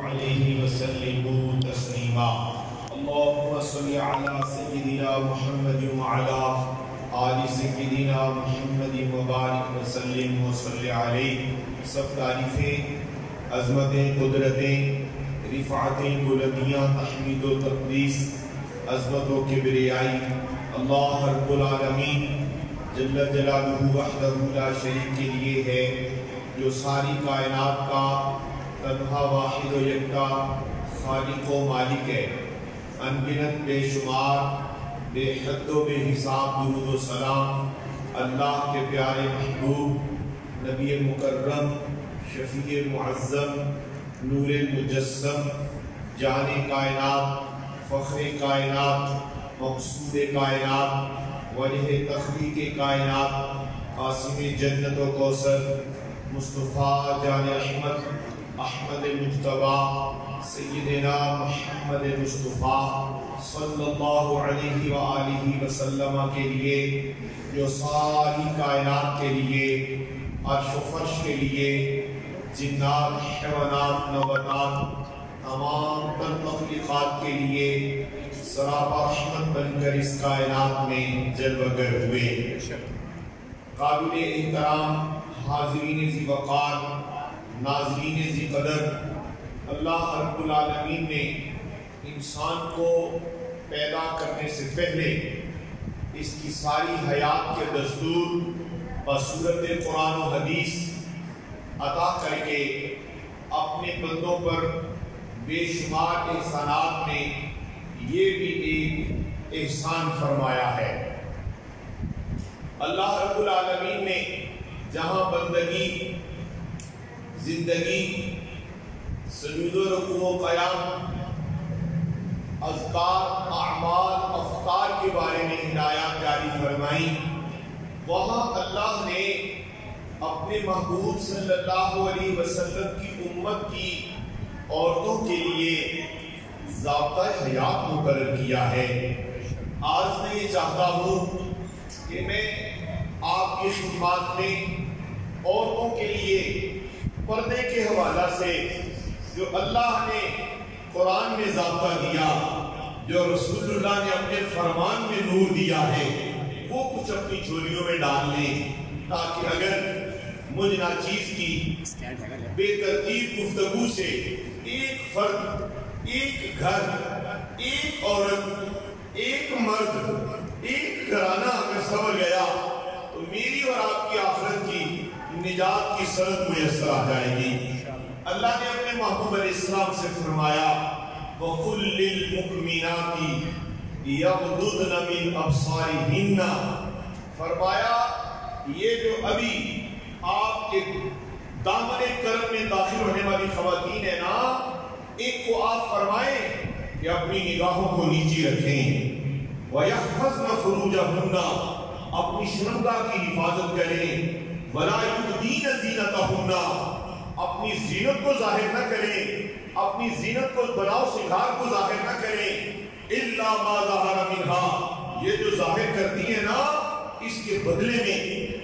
عليه وسلموا تسليما. اللهم صل على سيدنا محمد وعلى آل سيدنا محمد وبارك وسلم وصل عليه. سب تعریفیں، عظمتیں، قدرتیں، رفعتیں، بلندیاں، تحمید و تقدیس، عظمت و کبریائی اللہ رب العالمین جل جلالہ وحدہ لا شریک کے لیے ہے، جو ساری کائنات کا تنہا واحد و یکتا خالق و مالک ہے. انگنت بے شمار، بے حد و بے حساب درود و سلام اللہ کے پیارے محبوب نبی مکرم، شفیع معظم، نور مجسم، جان کائنات، فخر کائنات، مقصود کائنات، وجہ تخلیق کائنات، قاسم جنت و کوثر، مصطفیٰ جان رحمت احمد مجتبیٰ سیدنا محمد مصطفیٰ صلی اللہ علیہ وآلہ وسلم کے لیے، جو ساری کائنات کے لیے، عرش و فرش کے لیے، جنات، حیوانات، نباتات، تمام تر مخلوقات کے لیے سراپا رحمت بن کر اس کائنات میں جلوہ گر ہوئے. قابل احترام حاضرین ذی وقار، ناظرین ذی قدر، اللہ رب العالمین نے انسان کو پیدا کرنے سے پہلے اس کی ساری حیات کے دستور بصورت قرآن و حدیث عطا کر کے اپنے بندوں پر بے شمار احسانات میں یہ بھی ایک احسان فرمایا ہے. اللہ رب العالمین نے جہاں بندگی، زندگی، سجود و رکوع و قیام، اذکار، اعمال، افکار کے بارے میں ہدایات جاری فرمائی، وہاں اللہ نے اپنے محبوب صلی اللہ علیہ وسلم کی امت کی عورتوں کے لیے ضابطہ حیات مقرر کیا ہے. آج میں یہ چاہتا ہوں کہ میں آپ کی خدمات میں عورتوں کے لیے پردے کے حوالہ سے جو اللہ نے قرآن میں ضابطہ دیا، جو رسول اللہ نے اپنے فرمان میں نور دیا ہے، وہ کچھ اپنی جھولیوں میں ڈال لیں، تاکہ اگر مجھ ناچیز کی بے ترتیب گفتگو سے ایک فرد، ایک گھر، ایک عورت، ایک مرد، ایک گھرانہ اگر سنور گیا تو میری اور آپ کی آخرت کی نجات کی سند میسر آ جائے گی. اللہ نے اپنے محبوب علیہ السلام سے فرمایا وَقُلْ لِلْمُؤْمِنَاتِ يَغْضُضْنَ مِنْ أَبْصَارِهِنَّ، فرمایا یہ جو ابھی آپ کے دامن کرم میں داخل ہونے والی خواتین ہیں نا، ایک کو آپ فرمائیں کہ اپنی نگاہوں کو نیچی رکھیں، وَيَحْفَظْنَ فُرُوجَهُنَّ، اپنی شرمگاہ کی حفاظت کریں، وَلَا يُبْدِينَ زِينَتَهُنَّ، اپنی زینت کو ظاہر نہ کریں، اپنی زینت کو بناؤ سنگھار کو ظاہر نہ کریں، إِلَّا مَا ظَهَرَ مِنْهَا، یہ جو ظاہر کرتی ہیں نا، اس کے بدلے میں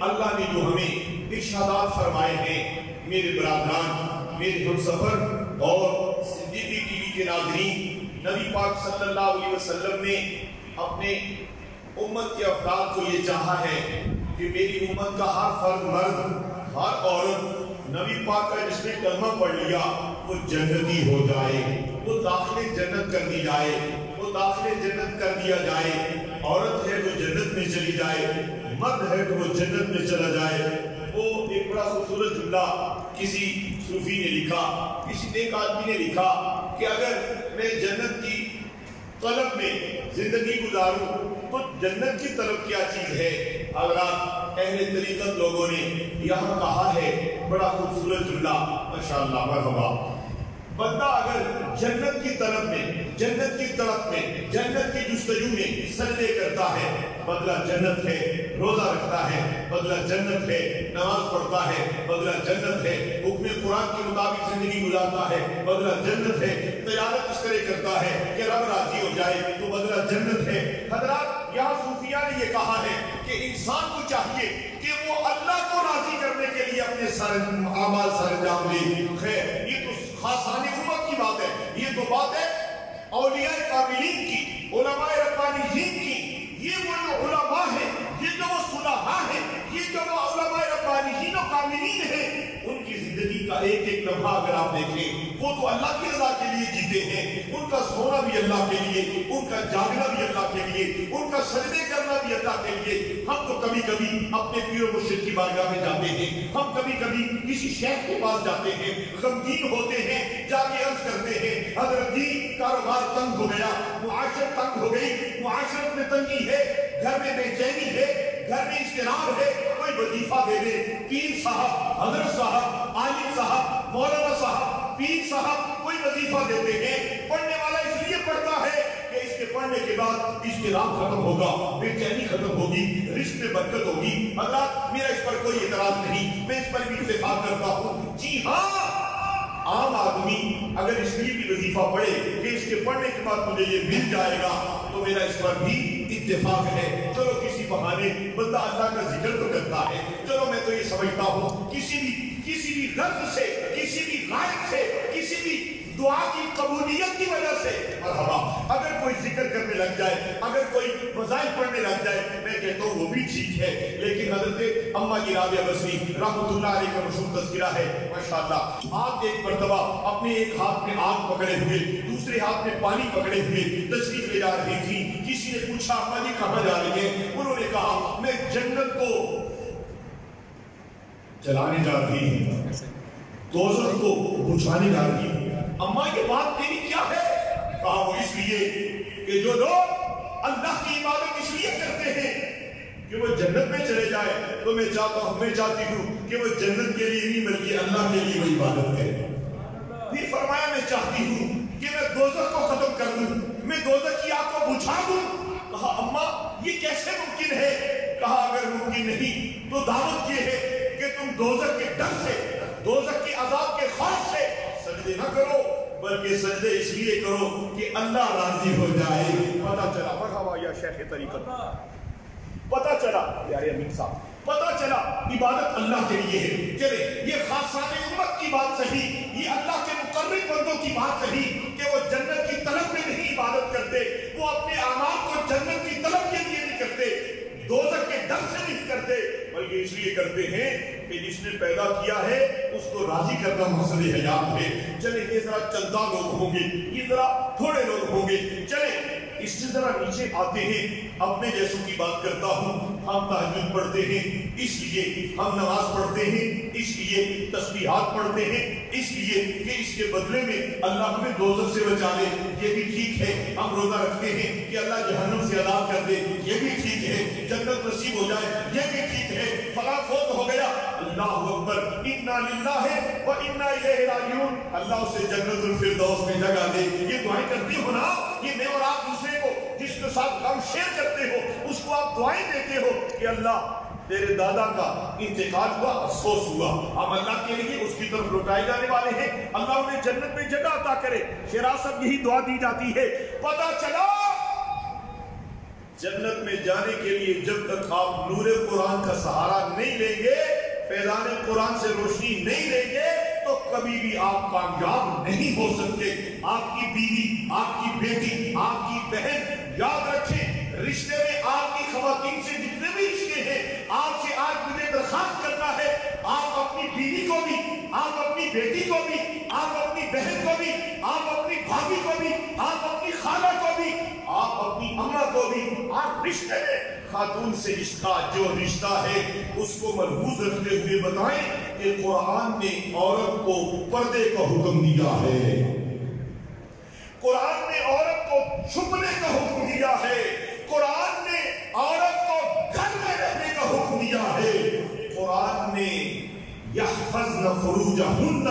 اللہ نے جو ہمیں ارشادات فرمائے ہیں. میرے برادران، میرے ہم سفر اور صدیقی ٹی وی کے ناظرین، نبی پاک صلی اللہ علیہ وسلم نے اپنے امت کے افراد کو یہ چاہا ہے کہ میری امت کا ہر فرد، مرد، ہر عورت نبی پاک کا جس نے کلمہ پڑھ لیا وہ جنتی ہو جائے، وہ داخل جنت کر دی جائے، وہ داخل جنت کر دیا جائے. عورت ہے تو جنت میں چلی جائے، مرد ہے تو وہ جنت میں چلا جائے. وہ ایک بڑا خوبصورت جملہ کسی صوفی نے لکھا، کسی نیک آدمی نے لکھا کہ اگر میں جنت کی طلب میں زندگی گزاروں تو جنت کی طلب کیا چیز ہے. حضرات اہل طریقت لوگوں نے یہاں کہا ہے بڑا خوبصورت جملہ، ماشاءاللہ، مرحبا. بندہ اگر جنت کی طلب میں، جنت کی طلب میں، جنت کی جستجو میں سجدے کرتا ہے، بدلہ جنت ہے. روزہ رکھتا ہے، بدلہ جنت ہے. نماز پڑھتا ہے، بدلہ جنت ہے. حکم قرآن کے مطابق زندگی گزارتا ہے، بدلہ جنت ہے. تجارت اس طرح کرتا ہے کہ رب راضی ہو جائے تو بدلہ جنت ہے. حضرات یہاں صوفیہ نے یہ کہا ہے کہ انسان کو چاہیے کہ وہ اللہ کو راضی کرنے کے لیے اپنے اعمال سر انجام دے. خیر یہ تو خاصان امت کی بات ہے، یہ تو بات ہے اولیاء کاملین کی، علماء ربانیین کی۔ یہ وہ جو علماء ہیں، یہ جو وہ صلحاء ہیں، یہ جو وہ علماء ربانیین و کاملین ہیں، ان کی زندگی کا ایک ایک لمحہ اگر آپ دیکھیں، وہ تو اللہ کی رضا کے لیے جیتے ہیں۔ ان کا سونا بھی اللہ کے لیے، ان کا جاگنا بھی اللہ کے لیے، ان کا سجدے کرنا بھی اللہ کے لیے۔ ہم تو کبھی کبھی اپنے پیر و مرشد کی بارگاہ میں جاتے ہیں، ہم کبھی کبھی کسی شیخ کے پاس جاتے ہیں، غمگین ہوتے ہیں، جا کے عرض کرتے ہیں حضرت جی کاروبار تنگ ہو گیا، معاشرت تنگ ہو گئی، معاشرت میں تنگی ہے، گھر میں بے چینی ہے، گھر میں اضطراب ہے، کوئی وظیفہ دے دے۔ پیر صاحب، حضرت صاحب، عالم صاحب، مولانا صاحب، پیر صاحب کوئی وظیفہ دیتے ہیں۔ پڑھنے والا اس لیے پڑھتا ہے کہ اس کے پڑھنے کے بعد اضطراب ختم ہوگا، بے چینی ختم ہوگی، رزق میں برکت ہوگی۔ حضرات میرا اس پر کوئی اعتراض نہیں، میں اس پر بھی اتفاق کرتا ہوں۔ جی ہاں، عام آدمی اگر اس لیے بھی وظیفہ پڑھے کہ اس کے پڑھنے کے بعد مجھے یہ مل جائے گا تو میرا اس پر بھی اتفاق ہے۔ چلو کسی بہانے بندہ اللہ کا ذکر تو کرتا ہے، چلو میں تو یہ سمجھتا ہوں کسی بھی غرض سے، کسی بھی غائب سے، کسی بھی دعا کی قبولیت کی وجہ سے مرحبا، اگر کوئی ذکر کرنے لگ جائے، اگر کوئی وظائف پڑھنے لگ جائے، میں کہتا ہوں وہ بھی ٹھیک ہے۔ لیکن حضرت اماں کی رابعہ بصری رحمۃ اللہ علیہ کا مشہور تذکرہ ہے، ماشاءاللہ، آپ ایک مرتبہ اپنے ایک ہاتھ میں آگ پکڑے ہوئے، دوسرے ہاتھ میں پانی پکڑے ہوئے تشریف لے جا رہی تھی۔ کسی نے پوچھا اماں جی کہاں جا رہی ہیں؟ انہوں نے کہا میں جنت کو چلانے جا رہی ہوں، دوزخ کو بجھانے جا رہی ہوں۔ اماں یہ بات میری کیا ہے؟ کہا وہ اس لیے کہ جو لوگ اللہ کی عبادت اس لیے کرتے ہیں کہ وہ جنت میں چلے جائے، تو میں چاہتی ہوں کہ وہ جنت کے لیے نہیں بلکہ اللہ کے لیے وہ عبادت کرے۔ پھر فرمایا میں چاہتی ہوں کہ میں دوزخ کو ختم کر دوں، میں دوزخ کی آگ کو بجھا دوں۔ کہا اماں یہ کیسے ممکن ہے؟ کہا اگر ممکن نہیں تو دعوت یہ ہے کہ تم دوزخ کے ڈر سے، دوزخ کے عذاب کے خوف سے سجدے نہ کرو، بلکہ سجدے اس لیے کرو کہ اللہ راضی ہو جائے۔ پتہ چلا، مرحبا یا شیخ طریقت، پتہ چلا پیارے امین صاحب، پتہ چلا عبادت اللہ کے لیے ہے۔ چلے یہ خاصان امت کی بات صحیح، یہ اللہ کے مقرب بندوں کی بات صحیح کہ وہ جنت کی طلب میں نہیں عبادت کرتے، وہ اپنے اعمال کو جنت کی طلب کے لیے نہیں کرتے، دوزخ کے ڈر سے نہیں کرتے، بلکہ اس لیے کرتے ہیں کہ جس نے پیدا کیا ہے اس کو راضی کرنا مقصد حیات ہے۔ چلیں یہ ذرا چندہ لوگ ہوں گے، یہ ذرا تھوڑے لوگ ہوں گے، چلیں اس سے ذرا نیچے آتے ہیں۔ اپنے جیسوں کی بات کرتا ہوں، ہم تہجد پڑھتے ہیں اس لیے، ہم نماز پڑھتے ہیں اس لیے، تسبیحات پڑھتے ہیں اس لیے کہ اس کے بدلے میں اللہ ہمیں دوزخ سے بچا لے، یہ بھی ٹھیک ہے۔ ہم روزہ رکھتے ہیں کہ اللہ جہنم سے آزاد کر دے، یہ بھی ٹھیک ہے۔ جنت نصیب ہو جائے، یہ بھی ٹھیک ہے۔ فلاں فوت ہو گیا، اللہ اکبر، انا للہ و انا الیہ راجعون، اللہ اسے جنت الفردوس میں جگہ دے۔ یہ دعائیں کرتے ہو نا، یہ میں اور آپ دوسرے کو جس کے ساتھ غم شیئر کرتے ہو اس کو آپ دعائیں دیتے ہو کہ اللہ تیرے دادا کا انتقال ہوا، افسوس ہوا، ہم اللہ کے لیے اس کی طرف لوٹائے جانے والے ہیں، اللہ انہیں جنت میں جگہ عطا کرے۔ شیراز صاحب یہی دعا دی جاتی ہے۔ پتہ چلا جنت میں جانے کے لیے جب تک آپ نور قرآن کا سہارا نہیں لیں گے، فیضان قرآن سے روشنی نہیں لیں گے، تو کبھی بھی آپ کامیاب نہیں ہو سکتے۔ آپ کی بیوی، آپ کی بیٹی، آپ کی بہن، یاد رکھیں رشتے میں آپ کی خواتین سے جتنے بھی رشتے ہیں، آپ سے آج مجھے درخواست کرنا ہے، آپ اپنی بیوی کو بھی، آپ اپنی بیٹی کو بھی، آپ اپنی بہن کو بھی، آپ اپنی بھابھی کو بھی، آپ اپنی خالہ کو بھی، آپ اپنی اماں کو بھی، آپ رشتے میں خاتون سے اس کا جو رشتہ ہے اس کو ملحوظ رکھتے ہوئے بتائیں کہ قرآن نے عورت کو پردے کا حکم دیا ہے، قرآن نے عورت کو چھپنے کا حکم دیا ہے، قرآن نے عورت کو گھر میں رہنے کا حکم دیا ہے، قرآن نے یحفظن فروجہن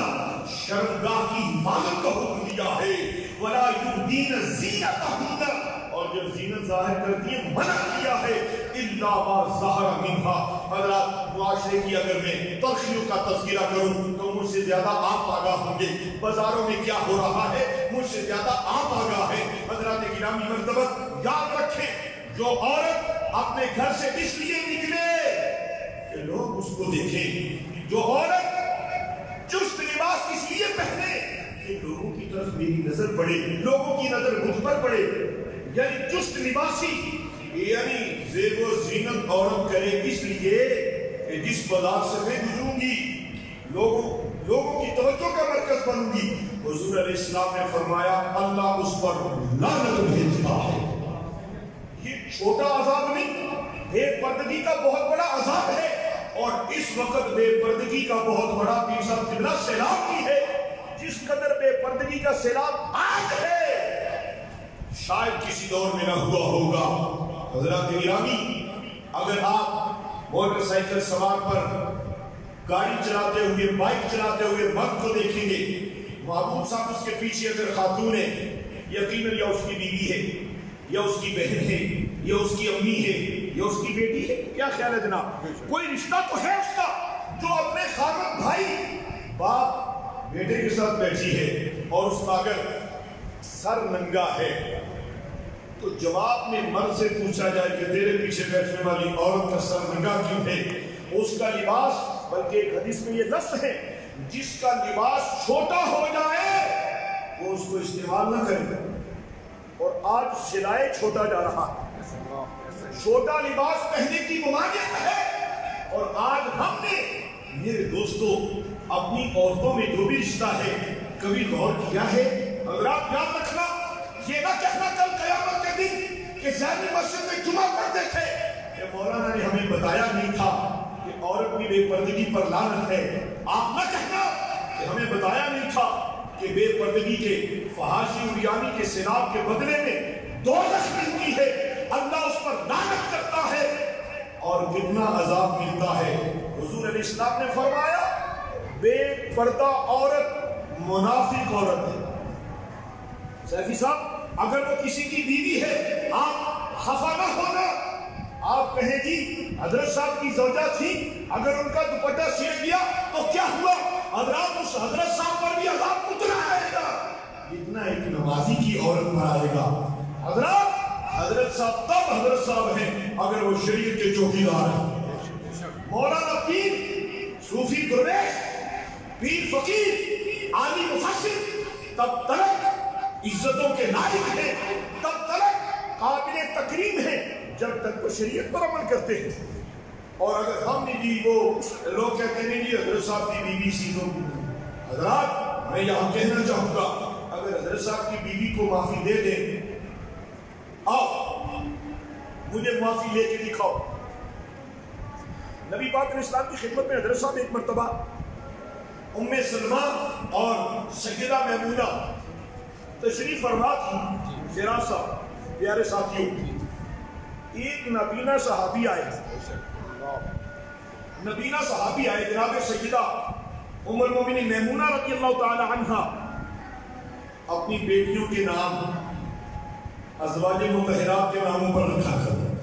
شرمگاہ کی حفاظت کا حکم دیا ہے، ولا یبدین زینتہن، اور جب زینت ظاہر کرتی ہے منع کیا ہے، الا ما ظہر منہا۔ حضرات معاشرے کی اگر میں تلخیوں کا تذکرہ کروں تو مجھ سے زیادہ آپ آگاہ ہوں گے، بازاروں میں کیا ہو رہا ہے مجھ سے زیادہ آپ آگاہ ہے۔ حضرات گرامی مرتبت یاد رکھیں، جو عورت اپنے گھر سے اس لیے نکلے کہ لوگ اس کو دیکھیں، جو عورت چست لباس اس لیے پہنے کہ لوگوں کی طرف میری نظر پڑے، لوگوں کی نظر مجھ پر پڑے. یعنی چست لباسی، یعنی زیب و زینت عورت کرے اس لیے کہ جس بازار سے میں گزروں گی لوگوں کی توجہ کا مرکز بنوں گی. حضور علیہ السلام نے فرمایا اللہ اس پر لعنت بھیجتا ہے. یہ چھوٹا عذاب نہیں، بے پردگی کا بہت بڑا عذاب ہے. اور اس وقت بے پردگی کا بہت بڑا پیر صاحب قبلہ سیلاب کی ہے. جس قدر بے پردگی کا سیلاب آج ہے شاید کسی دور میں نہ ہوا ہوگا. حضرات گرامی، اگر آپ موٹر سائیکل سوار پر گاڑی چلاتے ہوئے، بائک چلاتے ہوئے مرد کو دیکھیں گے، محبوب صاحب اس کے پیچھے اگر خاتون ہے، یقیناً یا اس کی بیوی ہے، یا اس کی بہن ہے، یا اس کی امی ہے، یا اس کی بیٹی ہے. کیا خیال ہے جناب؟ کوئی رشتہ تو ہے اس کا جو اپنے خامد بھائی باپ بیٹے کے ساتھ بیٹھی ہے اور اس کا اگر سر ننگا ہے تو جواب میں مرد سے پوچھا جائے کہ تیرے پیچھے بیٹھنے والی عورت کا سر ننگا کیوں ہے؟ اس کا لباس، بلکہ ایک حدیث میں یہ لفظ ہے جس کا لباس چھوٹا ہو جائے وہ اس کو استعمال نہ کرے. اور آج سلائے چھوٹا جا رہا ہے، چھوٹا لباس پہننے کی ممانعت ہے. اور آج ہم نے میرے دوستو اپنی عورتوں میں جو بھی رشتہ ہے کبھی غور کیا ہے؟ اگر آپ یاد رکھنا، یہ نہ کہنا کل قیامت کے دن کہ ذہنی مسجد میں جمعہ پڑھتے تھے کہ مولانا نے ہمیں بتایا نہیں تھا کہ عورت کی بے پردگی پر لعنت ہے. آپ نہ کہنا کہ ہمیں بتایا نہیں تھا کہ بے پردگی کے فحاشی اریانی کے سیلاب کے بدلے میں دوزخ ملتی ہے، اللہ اس پر لعنت کرتا ہے اور کتنا عذاب ملتا ہے. حضور علیہ السلام نے فرمایا بے پردہ عورت منافق عورت ہے. سیفی صاحب، اگر وہ کسی کی بیوی ہے آپ خفا نہ ہونا، آپ کہیں جی حضرت صاحب کی زوجہ تھی، اگر ان کا دوپٹہ چھیڑ گیا تو کیا ہوا؟ حضرات اس حضرت صاحب پر بھی عذاب اتنا آئے گا اتنا ایک نمازی کی عورت پر آئے گا. حضرت صاحب تب حضرت صاحب ہیں اگر وہ شریعت کے چوکیدار ہیں. مولانا پیر، صوفی درویش، پیر فقیر، عالی مفسر تب تلک عزتوں کے لائق ہیں، تب تلک قابل تکریم ہیں جب تک وہ شریعت پر عمل کرتے ہیں. اور اگر ہم نے بھی وہ لوگ کہتے ہیں جی حضرت صاحب کی بیوی سی تو حضرات میں یہاں کہنا چاہوں گا اگر حضرت صاحب کی بیوی کو معافی دے دیں، آؤ مجھے معافی لے کے دکھاؤ. نبی پاک علیہ السلام کی خدمت میں حضرت صاحب ایک مرتبہ ام سلمہ اور سیدہ میمونہ تشریف فرما تھی. شیراز صاحب، پیارے ساتھیوں، ایک نابینا صحابی آئے، نبینا صحابی آئے جناب سیدہ ام المومنین میمونہ رضی اللہ تعالی عنہ اپنی بیٹیوں کے نام ازواج مطہرات کے ناموں پر رکھا کرو،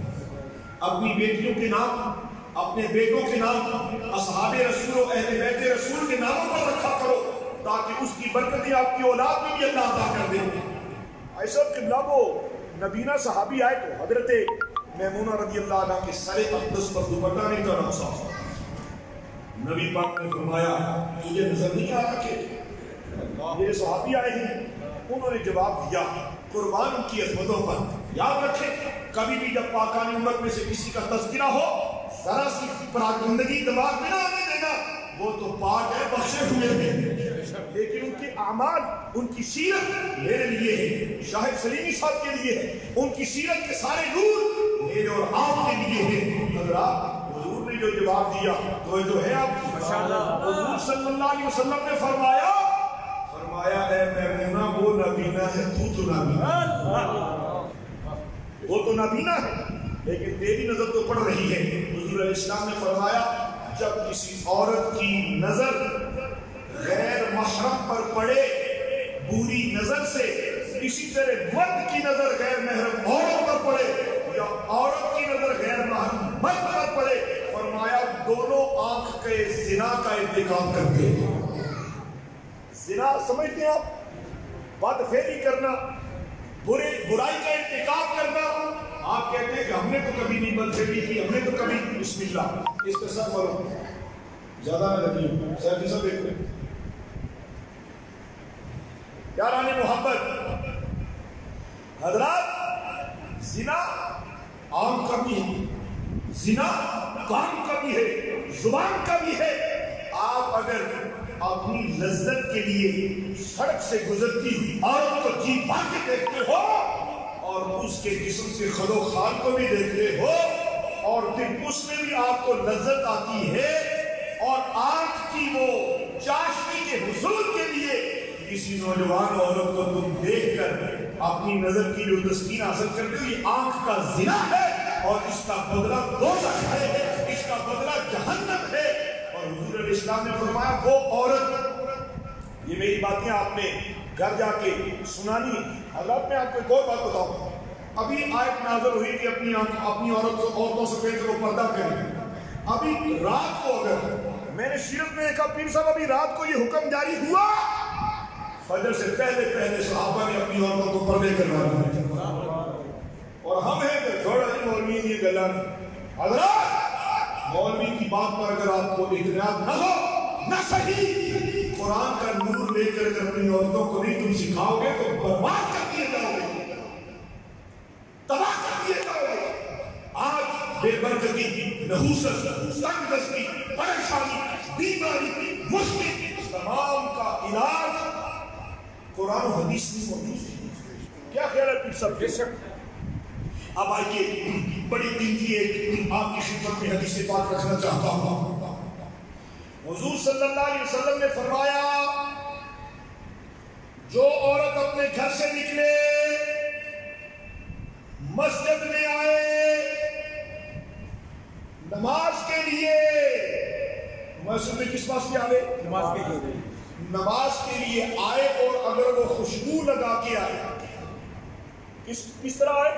اپنی بیٹیوں کے نام، اپنے بیٹوں کے نام اصحاب رسول و اہل بیت رسول کے ناموں پر رکھا کرو تاکہ اس کی برکتیں آپ کی اولاد میں بھی اللہ عطا کر دے. ایسا قبلہ کو نبینا صحابی آئے تو حضرت میمونہ رضی اللہ عنہ کے سر اقدس پر دوپٹہ نہیں تھا نقصا. نبی پاک نے فرمایا تجھے نظر نہیں آ رہا کہ میرے صحابی آئے ہیں؟ انہوں نے جواب دیا قربان ان کی عظمتوں پر. یاد رکھیں کبھی بھی جب پاکان امت میں سے کسی کا تذکرہ ہو ذرا سی پراگندگی دماغ میں نہ آنے دینا. وہ تو پاک ہے، بخشے ہوئے ہیں، لیکن ان کے اعمال، ان کی سیرت میرے لیے ہے، شاہد سلیمی صاحب کے لیے ہے. ان کی سیرت کے سارے نور میرے اور آپ کے لیے ہیں. حضرات حضور نے جو جواب دیا تو جو ہے آپ حضور صلی اللہ علیہ وسلم نے فرمایا اے میمونہ وہ نابینا ہے، تو نابینا، وہ تو نابینا ہے لیکن تیری نظر تو پڑ رہی ہے. حضور علیہ السلام نے فرمایا جب کسی عورت کی نظر غیر محرم پر پڑے بری نظر سے، اسی طرح مرد کی نظر غیر محرم عورت پر پڑے یا عورت کی نظر غیر محرم مرد پر پڑے، فرمایا دونوں آنکھ کے زنا کا ارتکاب کرتے ہیں. زنا سمجھتے ہیں آپ؟ بدفعلی کرنا، برائی کا ارتکاب کرنا. آپ کہتے ہیں کہ ہم نے تو کبھی نہیں بدفعلی کی، ہم نے تو کبھی، بسم اللہ اس پہ سب کرو زیادہ نہ لگی سیفی صاحب. ایک یاران محبت، حضرات زنا عام کا بھی ہے، زنا کام کا بھی ہے، زبان کا بھی ہے۔ آپ اگر اپنی لذت کے لیے سڑک سے گزرتی ہوئی عورت کو جی بھر کے دیکھتے ہو اور اس کے جسم سے خلو خال کو بھی دیکھتے ہو اور پھر اس میں بھی آپ کو لذت آتی ہے اور آنکھ کی وہ چاشنی کے حصول کے لیے کسی نوجوان عورت کو تم دیکھ کر اپنی نظر کی جو تسکین حاصل کرتے ہو، یہ آنکھ کا زنا ہے اور اس کا بدلہ دوزخ ہے، اس کا بدلہ جہنم ہے۔ اور حضور علیہ السلام نے فرمایا وہ عورت، یہ میری باتیں آپ نے گھر جا کے سنانی۔ حضرات میں آپ کو ایک اور بات بتاؤں، ابھی آیت نازل ہوئی کہ اپنی عورتوں سے پہلے وہ پردہ کریں۔ ابھی رات کو اگر میں نے سیرت میں دیکھا پیر صاحب ابھی رات کو یہ حکم جاری ہوا، فجر سے پہلے صحابہ نے اپنی عورتوں کو پردے کروا دیے اور ہم ہیں کہ چھوڑا نہیں مولوی یہ گلا نہیں۔ حضرات مولوی کی بات پر اگر آپ کو اعتماد نہ ہو، نہ صحیح قرآن کا نور لے کر اپنی عورتوں کو نہیں تم سکھاؤ گے تو برباد کر دیے جاؤ گے، تباہ کر دیے جاؤ گے۔ آج بے برکتی، نحوست، تنگ دستی، پریشانی، بیماری، مشکل، تمام کا علاج قرآن و حدیث میں موجود ہے۔ کیا خیال ہے پھر سب؟ بے شک۔ اب آئیے بڑی قیمتی ایک آپ کی خدمت میں حدیث پاک رکھنا چاہتا ہوں۔ حضور صلی اللہ علیہ وسلم نے فرمایا جو عورت اپنے گھر سے نکلے، مسجد میں آئے نماز کے لیے، مسجد میں کس واسطے آئے؟ نماز کے لیے، نماز کے لیے آئے اور اگر وہ خوشبو لگا کے آئے، کس طرح آئے؟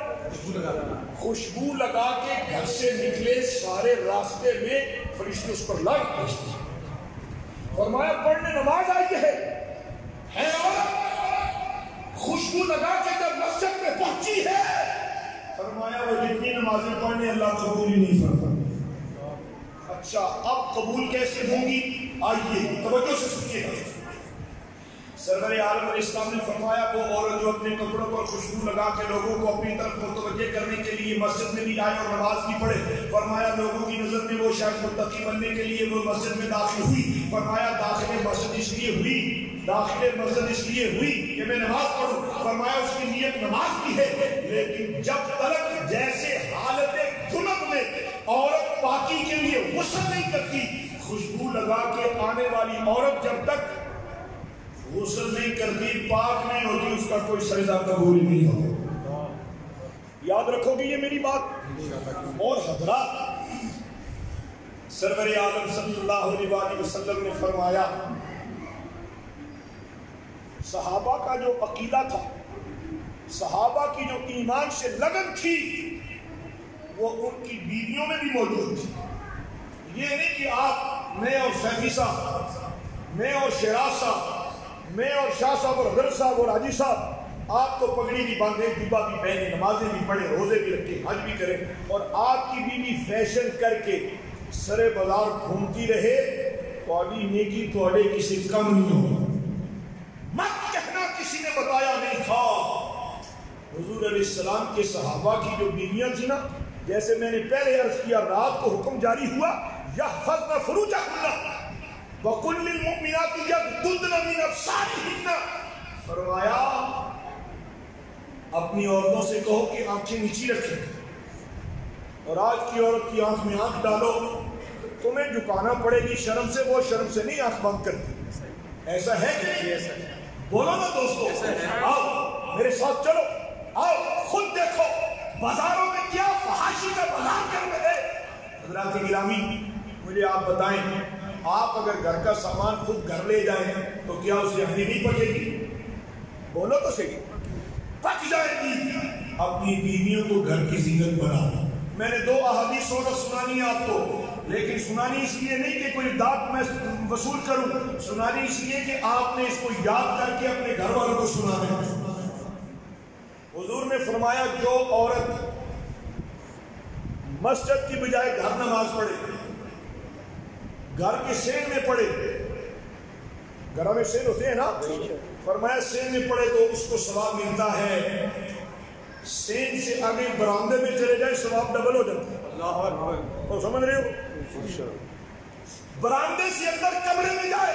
خوشبو لگا کے گھر سے نکلے، سارے راستے میں فرشتے اس پر لائٹ بھیجتے، فرمایا پڑھنے نماز آئی ہے اور خوشبو لگا کے جب مسجد میں پہنچی ہے، فرمایا وہ جتنی نمازیں پڑھنے اللہ قبول ہی نہیں فرماتا۔ اچھا اب قبول کیسے ہوں گی؟ آئیے توجہ سے سنیے گا۔ سرور عالم علیہ السلام نے فرمایا وہ عورت جو اپنے کپڑوں پر خوشبو لگا کے لوگوں کو اپنی طرف متوجہ کرنے کے لیے مسجد میں بھی آئے اور نماز بھی پڑھے، فرمایا لوگوں کی نظر میں وہ شاید متقی بننے کے لیے وہ مسجد میں داخل ہوئی، فرمایا داخل مسجد اس لیے ہوئی کہ میں نماز پڑھوں، فرمایا اس کی نیت نماز کی ہے، لیکن جب تک جیسے حالت جنب میں عورت پاکی کے لیے غسل نہیں کرتی، خوشبو لگا کے آنے والی عورت جب تک غسل نہیں کرتی، پاک نہیں ہوتی، اس کا کوئی سجدہ قبول نہیں ہوتا۔ یاد رکھو گی یہ میری بات؟ اور حضرات سرور عالم صلی اللہ علیہ وسلم نے فرمایا صحابہ کا جو عقیدہ تھا، صحابہ کی جو ایمان سے لگن تھی، وہ ان کی بیویوں میں بھی موجود تھی۔ یہ نہیں کہ آپ میں اور سیفی صاحب، میں اور شیراز صاحب، میں اور شاہ صاحب اور غیر صاحب اور حاجی صاحب آپ تو پگڑی بھی باندھے، جبہ بھی پہنے، نمازیں بھی پڑھیں، روزے بھی رکھیں، حج بھی کریں، اور آپ کی بیوی فیشن کر کے سرے بازار گھومتی رہے، تھوڑی نیکی تھوڑے کسی کم نہیں ہوگا۔ مت کہنا کسی نے بتایا نہیں تھا۔ حضور علیہ السلام کے صحابہ کی جو بیویاں تھیں نا، جیسے میں نے پہلے عرض کیا، رات کو حکم جاری ہوا یحفظن فروجہن وَقُلْ لِلْمُؤْمِنَاتِ يَغْضُضْنَ مِنْ أَبْصَارِهِنَّ، فرمایا اپنی عورتوں سے کہو کہ آنکھیں نیچی رکھیں، اور آج کی عورت کی آنکھ میں آنکھ ڈالو تمہیں جھکانا پڑے گی شرم سے، وہ شرم سے نہیں آنکھ بند کرتی۔ ایسا ہے کہ نہیں؟ ایسا ہے، بولو نا دوستو، آؤ میرے ساتھ چلو، آؤ خود دیکھو بازاروں میں کیا فحاشی کا بازار کر رہے ہیں۔ حضرات گرامی مجھے آپ بتائیں، آپ اگر گھر کا سامان خود گھر لے جائیں تو کیا اسے ہنی نہیں پکے گی؟ بولو تو صحیح، پک جائے گی۔ اپنی بیویوں کو گھر کی زینت بناؤ۔ میں نے 2 احادیث سنانی ہے آپ کو، لیکن سنانی اس لیے نہیں کہ کوئی داد میں وصول کروں، سنانی اس لیے کہ آپ نے اس کو یاد کر کے اپنے گھر والوں کو سنانا ہے۔ حضور نے فرمایا جو عورت مسجد کی بجائے گھر نماز پڑھے، گھر کے سین میں پڑھے، گھر میں سین ہوتے ہیں نا، فرمایا سین میں پڑے تو اس کو ثواب ملتا ہے، سین سے آگے برآمدے میں چلے جائے ثواب ڈبل ہو جاتا ہے۔ اللہ اکبر، اور سمجھ رہے ہو؟ برآمدے سے اندر کمرے میں جائے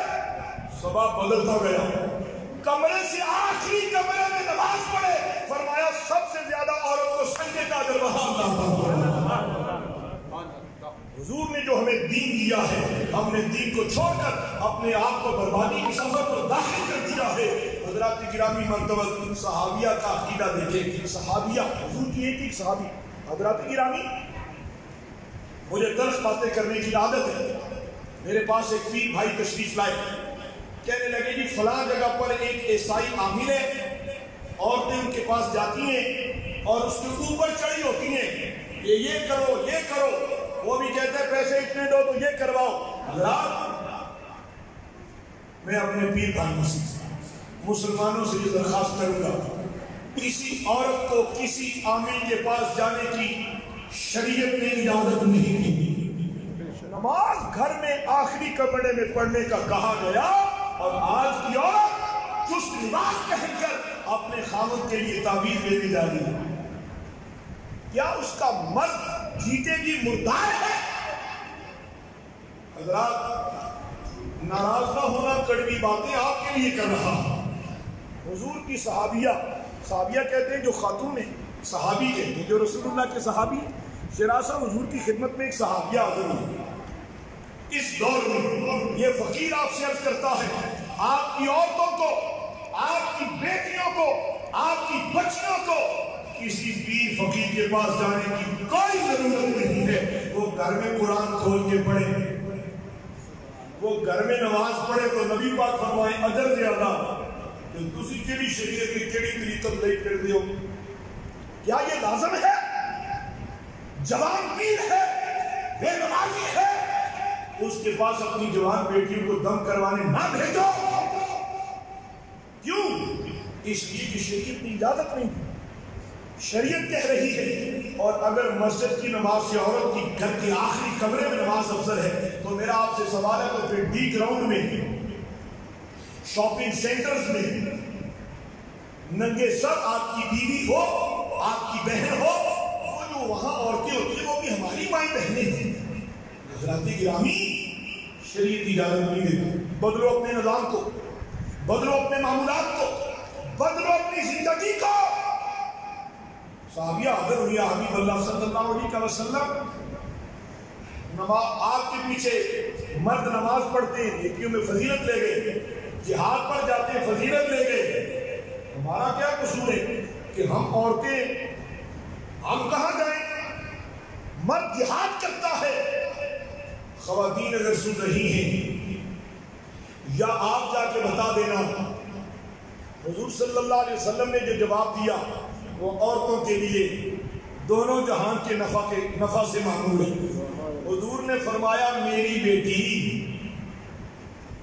ثواب بدلتا گیا، کمرے سے آخری کمرے میں نماز پڑھے، فرمایا سب سے زیادہ عورت کو سجدے کا اجر وہاں۔ حضور نے جو ہمیں دین دیا ہے، ہم نے دین کو چھوڑ کر اپنے آپ کو بربادی کی سفر پر داخل کر دیا ہے۔ حضرات گرامی مرتبہ صحابیہ کا عقیدہ دیکھیں، صحابیہ حضور کی ایک صحابی، حضرات گرامی مجھے تلخ باتیں کرنے کی عادت ہے، میرے پاس ایک پیر بھائی تشریف لائے، کہنے لگے جی فلاں جگہ پر ایک عیسائی عامل ہے، عورتیں ان کے پاس جاتی ہیں اور اس کے اوپر چڑھی ہوتی ہیں، یہ کرو یہ کرو، وہ بھی کہتے ہیں پیسے اتنے دو تو یہ کرواؤ۔ حضرات میں اپنے پیر بھائیوں سے مسلمانوں سے یہ درخواست کروں گا، کسی عورت کو کسی عامل کے پاس جانے کی شریعت نے اجازت نہیں دی۔ نماز گھر میں آخری کمرے میں پڑھنے کا کہا گیا، اور آج کی عورت چست لباس پہن کر اپنے خاوند کے لیے تعویذ لینے جا رہی ہے۔ کیا اس کا مرد جیتے گی مردار ہے؟ حضرات ناراض نہ ہونا، کڑوی باتیں آپ کے لیے کر رہا۔ حضور کی صحابیہ کہتے ہیں جو خاتون ہیں، صحابی کہتے ہیں جو رسول اللہ کے صحابی ہیں۔ شراسہ حضور کی خدمت میں ایک صحابیہ حاضر ہوئی، اس دور میں یہ فقیر آپ سے عرض کرتا ہے، آپ کی عورتوں کو، آپ کی بیٹیوں کو، آپ کی بچیوں کو کسی پیر فقیر کے پاس جانے کی کوئی ضرورت نہیں ہے، وہ گھر میں قرآن کھول کے پڑھے، وہ گھر میں نماز پڑھے تو نبی پاک فرمائے اجر زیادہ، کہ تسی کیڑی شریعت کی کیڑی طریقت لے کر دیو۔ کیا یہ لازم ہے؟ جوان پیر ہے، بے نمازی ہے، اس کے پاس اپنی جوان بیٹیوں کو دم کروانے نہ بھیجو۔ کیوں؟ اس لیے کہ شریعت نے اجازت نہیں دی، شریعت کہہ رہی ہے۔ اور اگر مسجد کی نماز سے عورت کی گھر کے آخری کمرے میں نماز افضل ہے تو میرا آپ سے سوال ہے، تو پھر ڈی گراؤنڈ میں، شاپنگ سینٹرز میں ننگے سر آپ کی بیوی ہو، آپ کی بہن ہو، وہ جو وہاں عورتیں ہوتی ہیں وہ بھی ہماری مائیں بہنیں ہیں۔ حضرات گرامی شریعت اجازت نہیں دیتی۔ بدلو اپنے نظام کو، بدلو اپنے معمولات کو، بدلو اپنی زندگی کو۔ صحابیہ حاضر ہوئی، حبیب اللہ صلی اللہ علیہ وسلم آپ کے پیچھے مرد نماز پڑھتے ہیں، نیکیوں میں فضیلت لے گئے، جہاد پر جاتے ہیں فضیلت لے گئے، ہمارا کیا قصور ہے کہ ہم عورتیں ہم کہاں جائیں؟ مرد جہاد کرتا ہے۔ خواتین اگر سن رہی ہیں یا آپ جا کے بتا دینا، حضور صلی اللہ علیہ وسلم نے جو جواب دیا وہ عورتوں کے لیے دونوں جہان کے نفع سے معمول ہے۔ حضور نے فرمایا میری بیٹی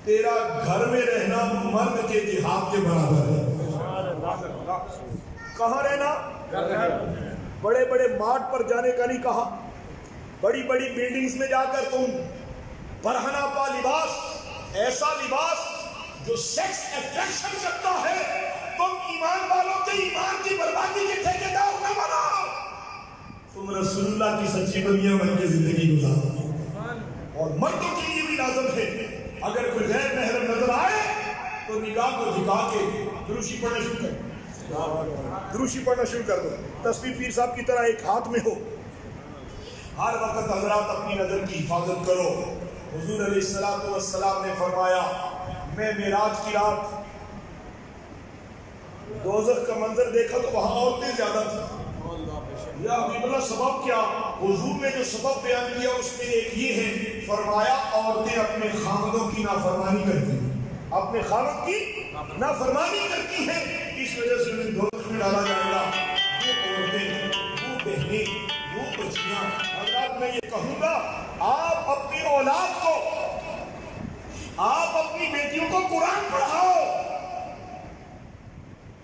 تیرا گھر میں رہنا مرد کے جہاد کے برابر ہے۔ کہاں رہنا؟ بڑے بڑے مارٹ پر جانے کا نہیں کہا، بڑی بڑی بلڈنگز میں جا کر تم برہنہ پا لباس، ایسا لباس جو سیکس اٹریکشن کرتا ہے، تم ایمان والوں کے ایمان کی بربادی کے ٹھیکیدار نہ بنو، تم رسول اللہ کی سچی بندیاں بن کے زندگی گزارو۔ اور مردوں کے لیے بھی لازم ہے، اگر کوئی غیر محرم نظر آئے تو نگاہ کو جھکا کے دروشی پڑھنا شروع کر، دروشی پڑھنا شروع کر دو، تسبیح پیر صاحب کی طرح ایک ہاتھ میں ہو۔ ہر وقت حضرات اپنی نظر کی حفاظت کرو۔ حضور علیہ السلام نے فرمایا میں معراج کی رات دوزخ کا منظر دیکھا تو وہاں عورتیں زیادہ تھیں۔ یا حبیب اللہ سبب کیا؟ حضور نے جو سبب بیان کیا اس میں ایک یہ ہے، فرمایا عورتیں اپنے خاندوں کی نافرمانی کرتی ہیں، اپنے خاندوں کی نافرمانی کرتی ہیں، اس وجہ سے انہیں دوزخ میں ڈالا جائے گا۔ وہ عورتیں، وہ بہنیں، وہ بچیاں، حضرات میں یہ کہوں گا آپ اپنی اولاد کو، آپ اپنی بیٹیوں کو قرآن پڑھاؤ۔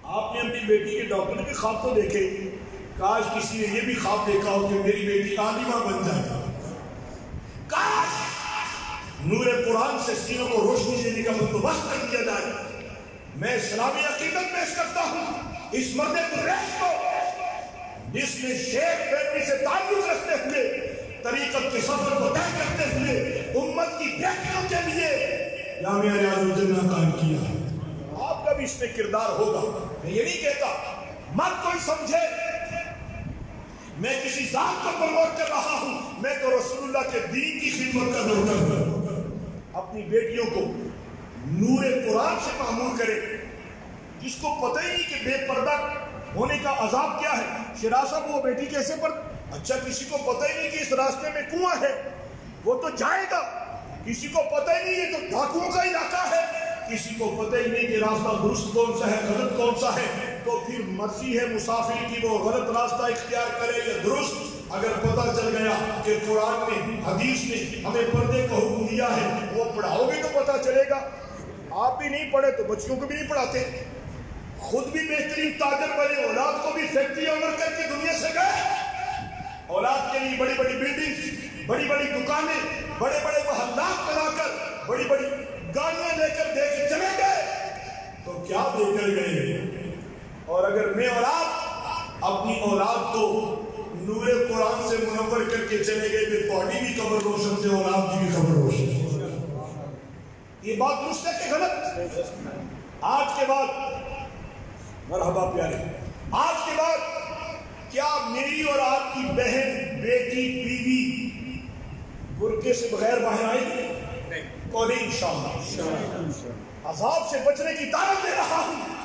آپ نے اپنی بیٹی کے ڈاکٹر کے خواب تو دیکھے، کاش کسی نے یہ بھی خواب دیکھا ہو کہ میری بیٹی عالمہ بن جائے، کاش نور قرآن سے سینوں کو روشنی دینے کا بندوبست کر دیا جائے۔ میں اسلامی عقیدت پیش کرتا ہوں اس مرد قریش کو جس نے شیخ فیملی سے تعلق رکھتے ہوئے طریقت کے سفر کو طے کرتے ہوئے امت کی بیٹیوں کے لیے جامعہ ریاض الجنہ قائم کیا۔ آپ کا بھی اس میں کردار ہوگا، میں یہ نہیں کہتا مت کوئی سمجھے میں کسی ذات کو پروموٹ کر رہا ہوں، میں تو رسول اللہ کے دین کی خدمت کا نوکر ہوں۔ اپنی بیٹیوں کو نور قرآن سے معمور کرے، جس کو پتہ ہی نہیں کہ بے پردہ ہونے کا عذاب کیا ہے۔ شیراز صاحب وہ بیٹی کیسے اچھا کسی کو پتہ ہی نہیں کہ اس راستے میں کنواں ہے، وہ تو جائے گا۔ کسی کو پتہ ہی نہیں یہ تو ڈاکوؤں کا علاقہ ہے، کسی کو پتہ ہی نہیں کہ راستہ درست کون سا ہے غلط کون سا ہے، تو پھر مرضی ہے مسافر کی وہ غلط راستہ اختیار کرے یا درست۔ اگر پتہ چل گیا کہ قرآن میں حدیث نے ہمیں پردے کا حکم دیا ہے، وہ پڑھاؤ گے تو پتہ چلے گا۔ آپ بھی نہیں پڑھے تو بچیوں کو بھی نہیں پڑھاتے، خود بھی بہترین تاجر بنے، اولاد کو بھی فیکٹری آنر کر کے دنیا سے گئے۔ اولاد کے لیے بڑی بڑی بلڈنگز، بڑی بڑی دکانیں، بڑے بڑے محلات بنا کر، بڑی بڑی گاڑیاں لے کر دے کے چلے گئے، تو کیا دے کر گئے؟ اور اگر میں اولاد اپنی اولاد کو نور قرآن سے منور کر کے چلے گئے تو تھوڑی بھی قبر روشن سے، اولاد کی بھی قبر روشن سے۔ یہ بات درست ہے کہ غلط؟ آج کے بعد مرحبا پیارے، آج کے بعد کیا میری اور آپ کی بہن، بیٹی، بیوی برقعے سے بغیر باہر آئے گی؟ تو نہیں انشاءاللہ۔ عذاب سے بچنے کی دعوت دے رہا ہوں۔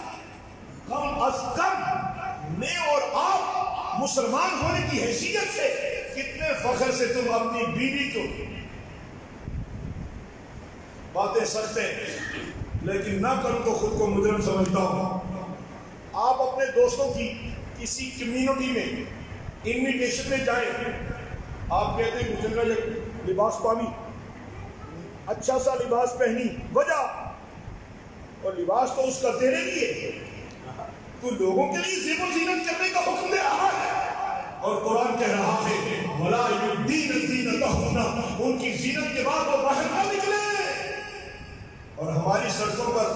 کم از کم میں اور آپ مسلمان ہونے کی حیثیت سے کتنے فخر سے تم اپنی بیوی کو باتیں سکتے ہیں، لیکن نہ کروں تو خود کو مجرم سمجھتا ہوں۔ آپ اپنے دوستوں کی کسی کمیونٹی میں انویٹیشن میں جائیں، آپ کہتے ہیں کہ چنگا جب لباس پانی، اچھا سا لباس پہنی، وجہ اور لباس تو اس کا تیرے لیے، تو لوگوں کے لیے زیب و زینت کرنے کا حکم دے رہا ہے، اور قرآن کہہ رہا ہے وَلَا يُبْدِينَ زِينَتَهُنَّ، ان کی زینت کے بعد وہ باہر نہ نکلے۔ اور ہماری سڑکوں پر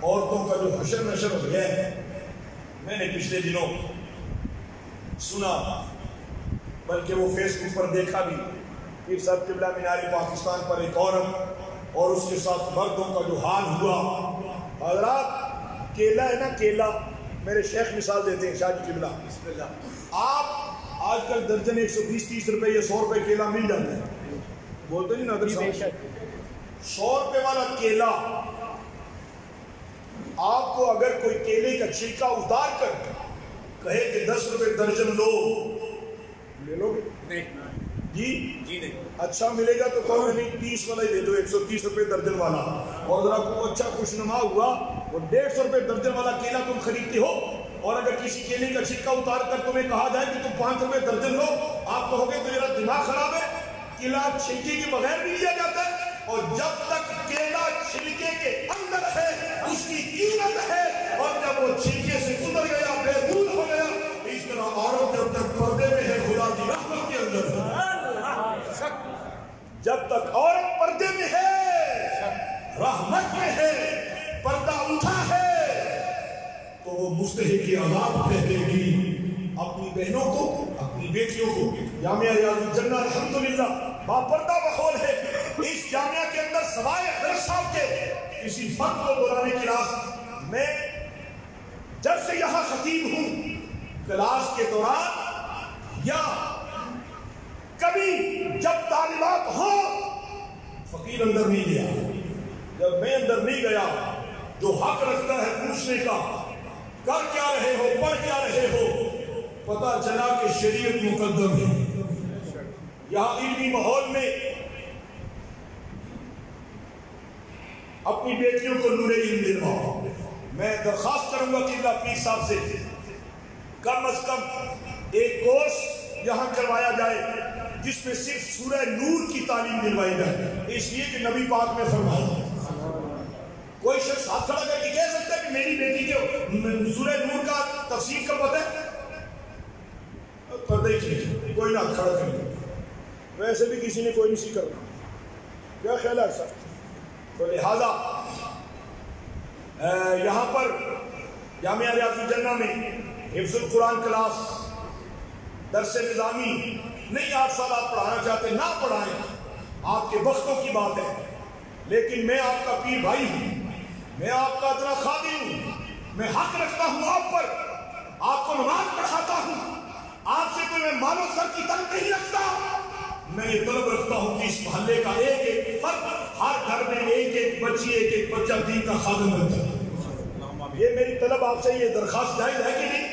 عورتوں کا جو حشر نشر ہو گیا ہے، میں نے پچھلے دنوں سنا، بلکہ وہ فیس بک پر دیکھا بھی، پھر صاحب قبلہ مینار پاکستان پر ایک عورت اور اس کے ساتھ مردوں کا جو حال ہوا۔ حضرات کیلا ہے نا، کیلا، میرے شیخ مثال دیتے ہیں، شاہ جی قبلہ، آپ آج کل درجن 120-30 روپے یا 100 روپے کیلا مل جاتا ہے، بولتے نہیں نادر صاحب، 100 روپے والا کیلا آپ کو اگر کوئی کیلے کا چھلکا اتار کر کہے کہ 10 روپے درجن لو، لے لو گے؟ جی نہیں۔ اچھا ملے گا تو کہو نہیں 30 والا ہی دے دو، 130 روپے درجن والا۔ اور ذرا کو اچھا خوشنما ہوا، وہ 150 روپے درجن والا کیلا تم خریدتے ہو، اور اگر کسی کیلے کا چھلکا اتار کر تمہیں کہا جائے کہ تم 5 روپے درجن لو، آپ کہو گے تو میرا دماغ خراب ہے، کیلا چھلکے کے بغیر بھی لیا جاتا ہے، اور جب تک کیلا چھلکے کے اندر ہے اس کی قیمت ہے، اور جب وہ چھلکے سے اتر گیا، بے بول ہو گیا، اس طرح عورت جب تک پردے میں ہے خدا کی رحمت کے اندر ہے۔ جب تک عورت پردے میں ہے، رحمت میں ہے، پردہ اٹھا ہے، تو وہ مستحق عذاب ٹھہرے گی۔ اپنی بہنوں کو، اپنی بیٹیوں کو، جامعہ ریاض الجنہ الحمدللہ باپردہ ماحول ہے۔ اس جامعہ کے اندر سوائے حضرت صاحب کے کسی فرد کو بلانے کی راست، میں جب سے یہاں خطیب ہوں، کلاس کے دوران یا کبھی جب طالبات ہوں، فقیر اندر نہیں گیا۔ جب میں اندر نہیں گیا، جو حق رکھتا ہے پوچھنے کا، کر کیا رہے ہو، پڑھ کیا رہے ہو، پتہ چلا کہ شریعت مقدم ہے۔ یہاں علمی ماحول میں اپنی بیٹیوں کو نور علم دلواؤ۔ میں درخواست کروں گا قبلہ پیر صاحب سے کم از کم ایک کورس یہاں کروایا جائے جس میں صرف سورہ نور کی تعلیم دلوائی جائے، اس لیے کہ نبی پاک نے فرمایا۔ کوئی شخص ہاتھ کھڑا کر کے کہہ سکتا ہے کہ میری بیٹی کو سورہ نور کا تفسیر کا پتہ ہے؟ پتہ ہی نہیں، کوئی نہ ہاتھ کھڑا کرے۔ ویسے بھی کسی نے کوئی نہیں سی کرنا، کیا خیال ہے سر؟ تو لہذا یہاں پر جامعہ ریاض الجنہ میں حفظ القرآن کلاس درس نظامی نہیں 8 سال آپ پڑھانا چاہتے نہ پڑھائیں، آپ کے وقتوں کی بات ہے، لیکن میں آپ کا پیر بھائی ہوں، میں آپ کا ادنا خادم ہوں، میں حق رکھتا ہوں آپ پر، آپ کو نماز پڑھاتا ہوں، آپ سے کوئی میں مال و زر کی طلب نہیں رکھتا، میں یہ طلب رکھتا ہوں کہ اس محلے کا ایک ایک فرد، ہر گھر میں ایک ایک بچی ایک ایک بچہ دین کا خادم بنتا ہے۔ یہ میری طلب آپ سے، یہ درخواست جائز ہے کہ نہیں؟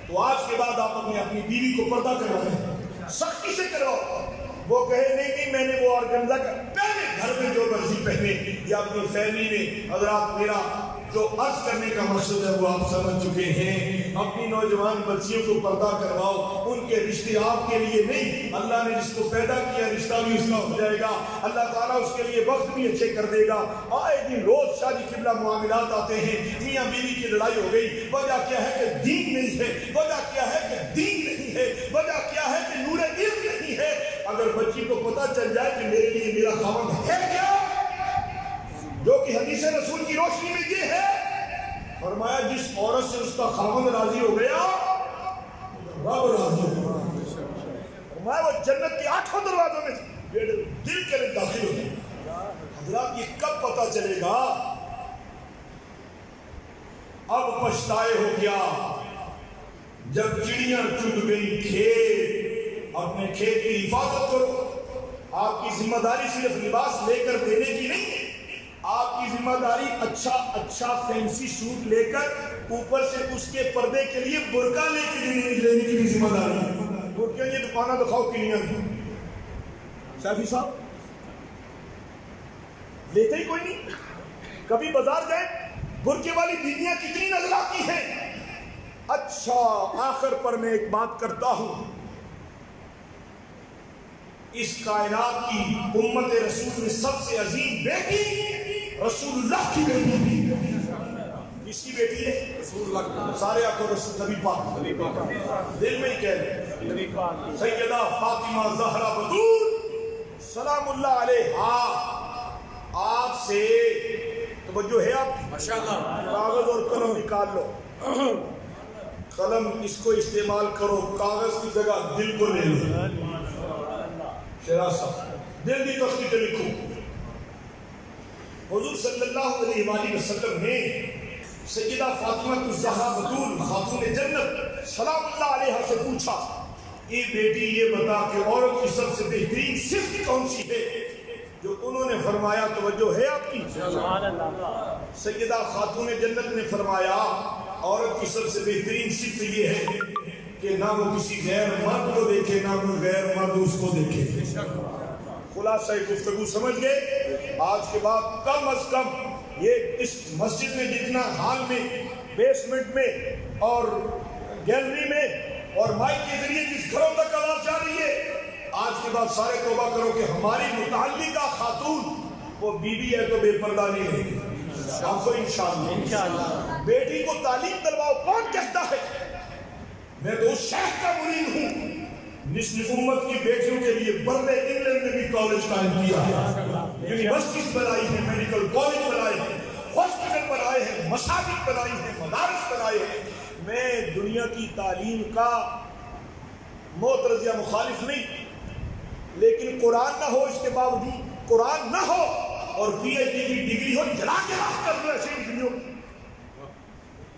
تو آج کے بعد آپ اپنی بیوی کو پردہ کروائیں، سختی سے کرواؤ۔ وہ کہے نہیں میں نے وہ آرگنزہ کا پہلے گھر میں جو مرضی پہنے، یا اپنی فیملی میں حضرات میرا جو عرض کرنے کا مقصد ہے وہ آپ سمجھ چکے ہیں۔ اپنی نوجوان بچیوں کو پردہ کرواؤ، ان کے رشتے آپ کے لیے نہیں، اللہ نے جس کو پیدا کیا رشتہ بھی اس کا ہو جائے گا، اللہ تعالیٰ اس کے لیے وقت بھی اچھے کر دے گا۔ آئے دن روز شادی قبلہ معاملات آتے ہیں، میاں بیوی کی لڑائی ہو گئی، وجہ کیا ہے کہ دین نہیں ہے، وجہ کیا ہے کہ دین نہیں ہے، وجہ کیا ہے کہ نور علم نہیں ہے۔ اگر بچی کو پتہ چل جائے کہ میرے لیے میرا خاوند ہے کیا، جو کہ حدیث رسول کی روشنی میں یہ ہے، فرمایا جس عورت سے اس کا خاوند راضی ہو گیا رب راضی ہو گیا، فرمایا وہ جنت کے 8 دروازوں میں دل کے داخل ہو گئے۔ حضرات یہ کب پتہ چلے گا؟ اب پچھتائے ہو کیا جب چڑیاں چگ گئی کھیت، اپنے کھیت کی حفاظت کرو۔ آپ کی ذمہ داری صرف لباس لے کر دینے کی نہیں ہے، آپ کی ذمہ داری اچھا فینسی سوٹ لے کر اوپر سے اس کے پردے کے لیے برقع لے کے لینے کی بھی ذمہ داری ہے۔ برقعیں یہ دکانہ دکھاؤ کنیاں شافی صاحب لیتے ہی کوئی نہیں، کبھی بازار جائیں برقعے والی بیویاں کتنی نظر آتی ہیں۔ اچھا آخر پر میں ایک بات کرتا ہوں، اس کائنات کی امت رسول میں سب سے عظیم بیٹی رسول اللہ کی بیٹی تھی۔ کس کی بیٹی ہے؟ رسول اللہ۔ سارے آنکھوں رسول نبی پاک، دل میں ہی کہہ رہے سیدہ فاطمہ زہرا بتول سلام اللہ علیہا۔ آپ سے توجہ ہے آپ کی؟ ماشاءاللہ۔ کاغذ اور قلم نکال لو، قلم اس کو استعمال کرو، کاغذ کی جگہ دل کو لے لو۔ دل بھی تختی پہ لکھو۔ حضور صلی اللہ علیہ وآلہ وسلم نے سیدہ فاطمہ الزہرا بتول خاتون جنت سلام اللہ علیہ سے پوچھا، اے بیٹی یہ بتا کہ عورت کی سب سے بہترین صفت کون سی ہے؟ جو انہوں نے فرمایا، توجہ ہے آپ کی؟ سیدہ خاتون جنت نے فرمایا عورت کی سب سے بہترین صفت یہ ہے کہ نہ وہ کسی غیر مرد کو دیکھے، نہ وہ غیر مرد اس کو دیکھے۔ خلاصہ گفتگو سمجھ گئے؟ آج کے بعد کم از کم یہ اس مسجد میں جتنا ہال میں، بیسمنٹ میں اور گیلری میں اور مائک کے ذریعے جس گھروں تک آواز جا رہی ہے، آج کے بعد سارے توبہ کرو کہ ہماری متعلقہ خاتون وہ بیوی ہے تو بے پردہ نہیں رہے گی۔ آپ کو انشاءاللہ بیٹی کو تعلیم دلواؤ۔ کون کہتا ہے؟ میں تو اس شیخ کا مرید ہوں جس نے امت کی بیٹیوں کے لیے برے انگلینڈ میں بھی کالج قائم کیا ہے، یونیورسٹیز بنائی ہیں، میڈیکل کالج بنائے ہیں، ہاسپٹل بنائے ہیں، مساجد بنائی ہیں، مدارس بنائے ہیں۔ میں دنیا کی تعلیم کا معترض یا مخالف نہیں، لیکن قرآن نہ ہو، اس کے باوجود قرآن نہ ہو اور پی ایچ ڈی کی ڈگری ہو، جلا کے راہ کر دو ایسے ڈگریوں،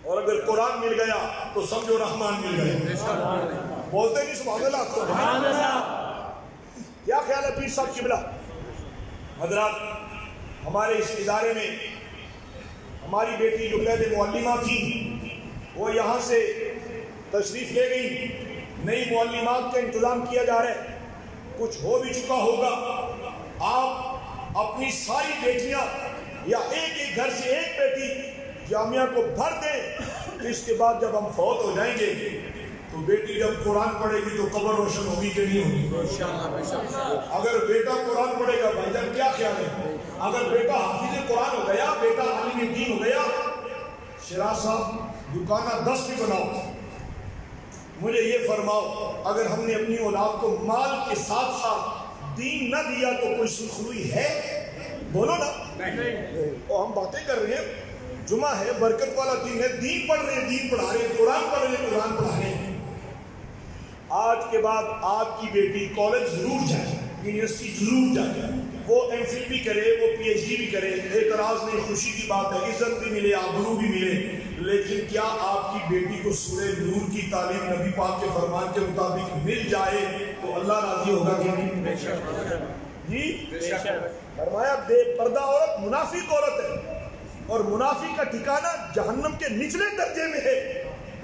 اور اگر قرآن مل گیا تو سمجھو رحمان مل گیا۔ بولتے نہیں سبحان اللہ؟ سبحان اللہ۔ کیا خیال ہے پیر صاحب قبلہ؟ حضرات ہمارے اس ادارے میں ہماری بیٹی جو قید معلمہ تھی وہ یہاں سے تشریف لے گئی، نئی معلمات کا انتظام کیا جا رہا ہے، کچھ ہو بھی چکا ہوگا۔ آپ اپنی ساری بیٹیاں یا ایک ایک گھر سے ایک بیٹی جامعہ کو بھر دیں، اس کے بعد جب ہم فوت ہو جائیں گے تو بیٹی جب قرآن پڑھے گی تو قبر روشن ہوگی کہ نہیں ہوگی؟ اگر بیٹا قرآن پڑھے گا بھائی جان کیا خیال ہے؟ اگر بیٹا حافظ قرآن ہو گیا، بیٹا عالم دین ہو گیا، شراز صاحب دکانہ 10 بھی بناؤ، مجھے یہ فرماؤ اگر ہم نے اپنی اولاد کو مال کے ساتھ ساتھ دین نہ دیا تو کوئی سرخروئی ہے؟ بولو نا۔ اور ہم باتیں کر رہے ہیں، جمعہ ہے، برکت والا دن ہے، دین پڑھ رہے ہیں، دین پڑھا رہے ہیں، قرآن پڑھ رہے ہیں، قرآن پڑھا رہے ہیں۔ آج کے بعد آپ کی بیٹی کالج ضرور جائے، یونیورسٹی ضرور جائے، وہ ایم فل بھی کرے، وہ پی ایچ ڈی بھی کرے، اعتراض نہیں، خوشی کی بات ہے، عزت بھی ملے، آبرو بھی ملے، لیکن کیا آپ کی بیٹی کو سورہ نور کی تعلیم نبی پاک کے فرمان کے مطابق مل جائے تو اللہ راضی ہوگا کہ نہیں؟ جی فرمایا بے پردہ عورت منافق عورت ہے، اور منافق کا ٹھکانہ جہنم کے نچلے درجے میں ہے۔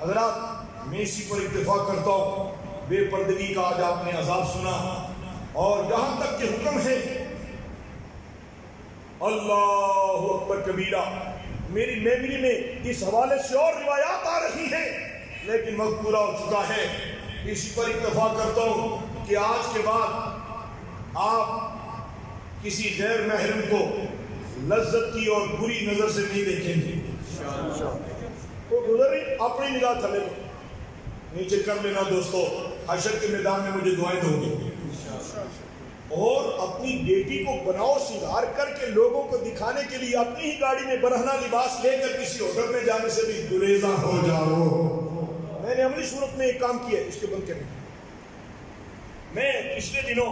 حضرات میں اسی پر اتفاق کرتا ہوں، بے پردگی کا آج آپ نے عذاب سنا، اور یہاں تک کہ حکم ہے اللہ اکبر کبیرہ۔ میری میموری میں اس حوالے سے اور روایات آ رہی ہیں لیکن وقت پورا ہو چکا ہے، اسی پر اتفاق کرتا ہوں کہ آج کے بعد آپ کسی غیر محرم کو لذت کی اور بری نظر سے نہیں دیکھیں گے۔ تو گزر اپنی نگاہ تھلے کو نیچے کر لینا دوستو، حشر کے میدان میں مجھے دعائیں دو گے، اور اپنی بیٹی کو بناؤ سنگار کر کے لوگوں کو دکھانے کے لیے اپنی ہی گاڑی میں برہنہ لباس لے کر کسی ہوٹل میں جانے سے بھی گریزاں ہو جاؤ۔ میں نے عملی صورت میں ایک کام کیا ہے، اس کے بند کریں۔ میں پچھلے دنوں